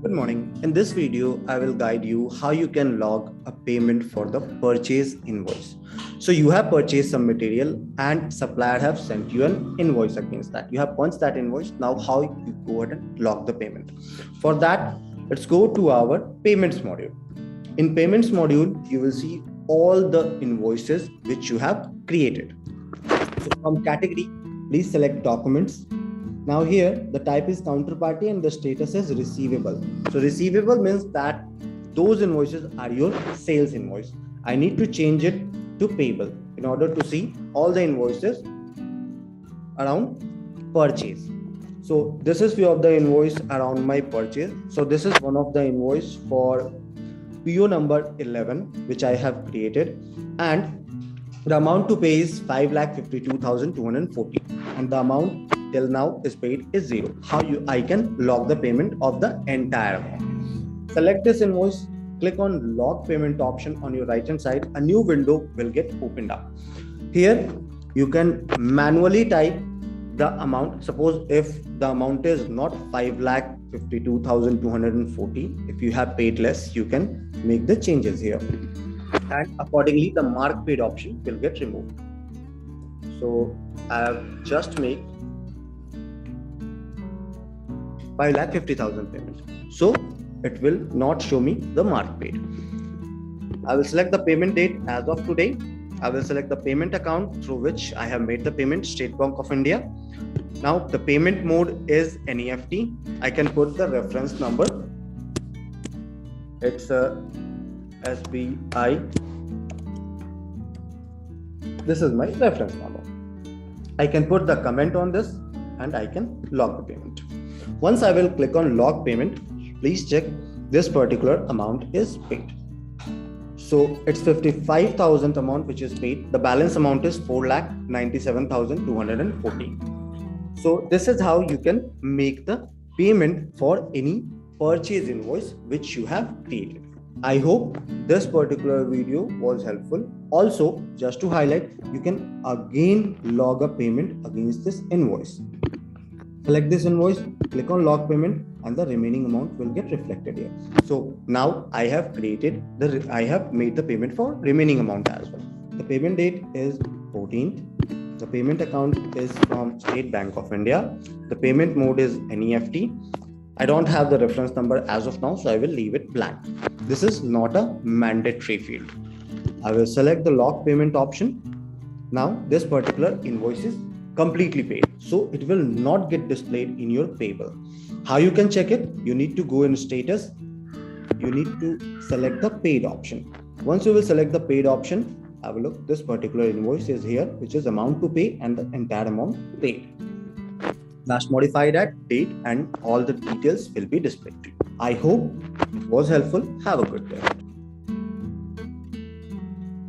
Good morning. In this video, I will guide you how you can log a payment for the purchase invoice. So you have purchased some material and supplier have sent you an invoice against that. You have punched that invoice. Now how you go ahead and log the payment. For that, let's go to our payments module. In payments module, you will see all the invoices which you have created. So from category, please select documents. Now here, the type is counterparty and the status is receivable. So receivable means that those invoices are your sales invoice. I need to change it to payable in order to see all the invoices around purchase. So this is few of the invoice around my purchase. So this is one of the invoice for PO number 11, which I have created, and the amount to pay is 5,52,240, and the amount till now is paid is 0. I can log the payment of the entire amount. Select this invoice, click on log payment option on your right hand side. A new window will get opened up. Here you can manually type the amount. Suppose if the amount is not 5,52,240, if you have paid less, you can make the changes here, and accordingly the mark paid option will get removed. So I have just made 5,50,000 payment. So it will not show me the mark paid. I will select the payment date as of today. I will select the payment account through which I have made the payment, State Bank of India. Now the payment mode is NEFT. I can put the reference number. It's a SBI. This is my reference number. I can put the comment on this and I can log the payment. Once I will click on log payment, please check this particular amount is paid. So it's 55,000 amount which is paid. The balance amount is 4,97,240. So this is how you can make the payment for any purchase invoice which you have created. I hope this particular video was helpful. Also, just to highlight, you can again log a payment against this invoice. Select this invoice, click on log payment, and the remaining amount will get reflected here. So now I have made the payment for remaining amount as well. The payment date is 14th. The payment account is from State Bank of India. The payment mode is NEFT. I don't have the reference number as of now, so I will leave it blank. This is not a mandatory field. I will select the log payment option. Now this particular invoice is completely paid, so it will not get displayed in your payable. How you can check it? You need to go in status. You need to select the paid option. Once you will select the paid option, have a look. This particular invoice is here, which is amount to pay and the entire amount paid. Last modified at date and all the details will be displayed. I hope it was helpful. Have a good day.